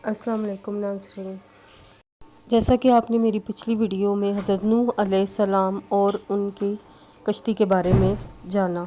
السلام علیکم ناظرین، جیسا کہ آپ نے میری پچھلی ویڈیو میں حضرت نوح علیہ السلام اور ان کی کشتی کے بارے میں جانا۔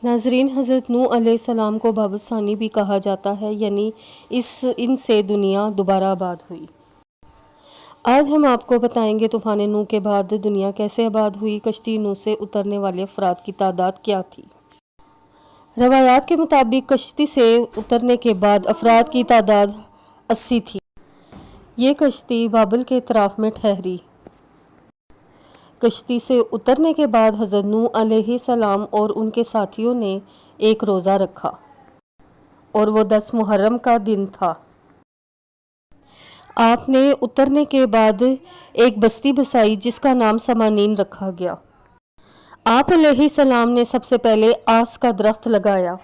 ناظرین، حضرت نوح علیہ السلام کو باب ثانی بھی کہا جاتا ہے، یعنی ان سے دنیا دوبارہ آباد ہوئی۔ آج ہم آپ کو بتائیں گے طوفان نوح کے بعد دنیا کیسے آباد ہوئی، کشتی نوح سے اترنے والے افراد کی تعداد کیا تھی۔ روایات کے مطابق کشتی سے اترنے کے بعد افراد کی تعداد 80 تھی۔ یہ کشتی بابل کے اطراف میں ٹھہری۔ کشتی سے اترنے کے بعد حضرت نوح علیہ السلام اور ان کے ساتھیوں نے ایک روزہ رکھا اور وہ 10 محرم کا دن تھا۔ آپ نے اترنے کے بعد ایک بستی بسائی جس کا نام سمانین رکھا گیا۔ آپ علیہ السلام نے سب سے پہلے آس کا درخت لگایا۔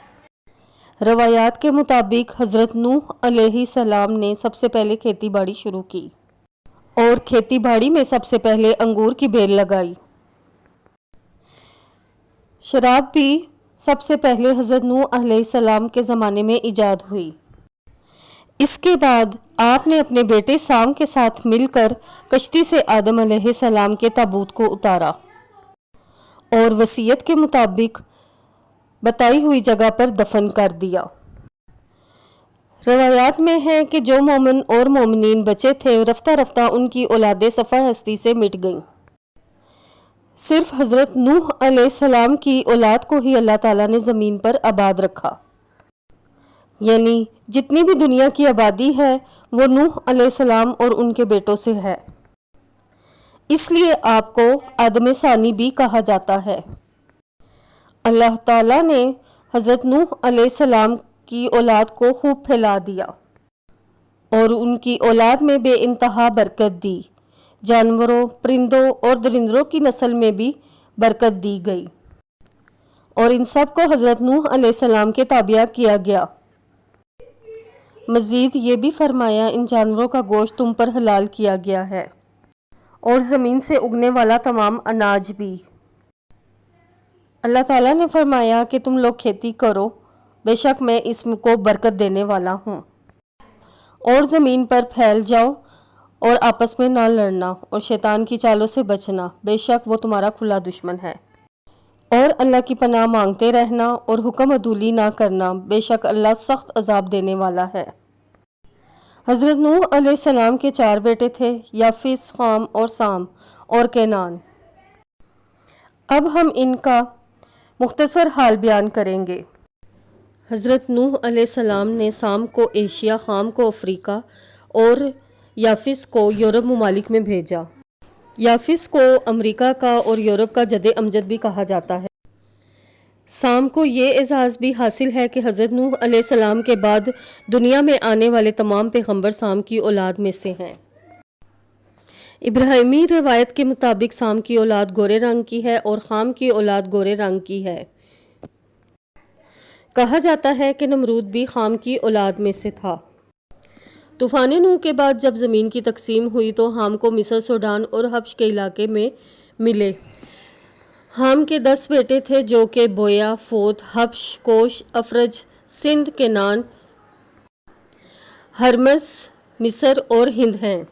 روایات کے مطابق حضرت نوح علیہ السلام نے سب سے پہلے کھیتی باڑی شروع کی اور کھیتی باڑی میں سب سے پہلے انگور کی بیل لگائی۔ شراب بھی سب سے پہلے حضرت نوح علیہ السلام کے زمانے میں ایجاد ہوئی۔ اس کے بعد آپ نے اپنے بیٹے سام کے ساتھ مل کر کشتی سے آدم علیہ السلام کے تابوت کو اتارا اور وصیت کے مطابق بتائی ہوئی جگہ پر دفن کر دیا۔ روایات میں ہے کہ جو مومن اور مومنین بچے تھے رفتہ رفتہ ان کی اولادیں صفحہ ہستی سے مٹ گئیں۔ صرف حضرت نوح علیہ السلام کی اولاد کو ہی اللہ تعالیٰ نے زمین پر آباد رکھا، یعنی جتنی بھی دنیا کی آبادی ہے وہ نوح علیہ السلام اور ان کے بیٹوں سے ہے۔ اس لیے آپ کو آدم ثانی بھی کہا جاتا ہے۔ اللہ تعالیٰ نے حضرت نوح علیہ السلام کی اولاد کو خوب پھیلا دیا اور ان کی اولاد میں بے انتہا برکت دی۔ جانوروں، پرندوں اور درندوں کی نسل میں بھی برکت دی گئی اور ان سب کو حضرت نوح علیہ السلام کے تابع کیا گیا۔ مزید یہ بھی فرمایا ان جانوروں کا گوشت تم پر حلال کیا گیا ہے اور زمین سے اگنے والا تمام اناج بھی۔ اللہ تعالیٰ نے فرمایا کہ تم لوگ کھیتی کرو، بے شک میں اس کو برکت دینے والا ہوں، اور زمین پر پھیل جاؤ اور آپس میں نہ لڑنا اور شیطان کی چالوں سے بچنا، بے شک وہ تمہارا کھلا دشمن ہے، اور اللہ کی پناہ مانگتے رہنا اور حکم عدولی نہ کرنا، بے شک اللہ سخت عذاب دینے والا ہے۔ حضرت نوح علیہ السلام کے 4 بیٹے تھے، یافس، خام اور سام اور کینان۔ اب ہم ان کا مختصر حال بیان کریں گے۔ حضرت نوح علیہ السلام نے سام کو ایشیا، خام کو افریقہ اور یافس کو یورپ ممالک میں بھیجا۔ یافس کو امریکہ کا اور یورپ کا جد امجد بھی کہا جاتا ہے۔ سام کو یہ اعزاز بھی حاصل ہے کہ حضرت نوح علیہ السلام کے بعد دنیا میں آنے والے تمام پیغمبر سام کی اولاد میں سے ہیں۔ ابراہیمی روایت کے مطابق سام کی اولاد گورے رنگ کی ہے اور خام کی اولاد گورے رنگ کی ہے۔ کہا جاتا ہے کہ نمرود بھی خام کی اولاد میں سے تھا۔ طوفان نوح کے بعد جب زمین کی تقسیم ہوئی تو حام کو مصر، سوڈان اور حبش کے علاقے میں ملے۔ حام کے 10 بیٹے تھے جو کہ بویا، فوت، حبش، کوش، افرج، سندھ، کنان، ہرمس، مصر اور ہند ہیں۔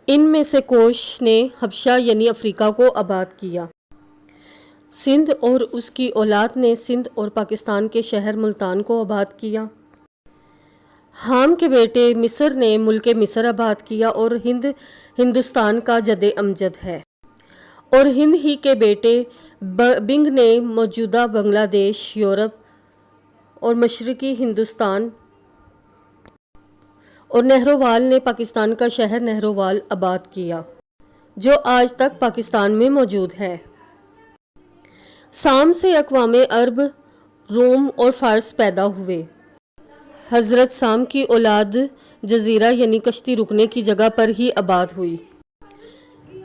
ان میں سے کوش نے حبشہ یعنی افریقہ کو آباد کیا۔ سندھ اور اس کی اولاد نے سندھ اور پاکستان کے شہر ملتان کو آباد کیا۔ حام کے بیٹے مصر نے ملک مصر آباد کیا اور ہند ہندوستان کا جد امجد ہے، اور ہند ہی کے بیٹے بنگ نے موجودہ بنگلہ دیش، یورپ اور مشرقی ہندوستان، اور نہرووال نے پاکستان کا شہر نہرووال آباد کیا جو آج تک پاکستان میں موجود ہے۔ سام سے اقوام عرب، روم اور فارس پیدا ہوئے۔ حضرت سام کی اولاد جزیرہ یعنی کشتی رکنے کی جگہ پر ہی آباد ہوئی۔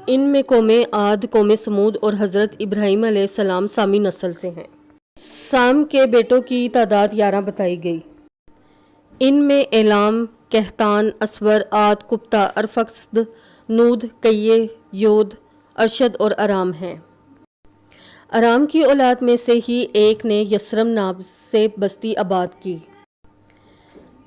ان میں قوم عاد، قوم سمود اور حضرت ابراہیم علیہ السلام سامی نسل سے ہیں۔ سام کے بیٹوں کی تعداد 11 بتائی گئی۔ ان میں ایلام، کہتان، اسور، عاد، کپتا، ارفکسد، نود، کیے، یود، ارشد اور ارام ہیں۔ ارام کی اولاد میں سے ہی ایک نے یسرم نام سے بستی آباد کی۔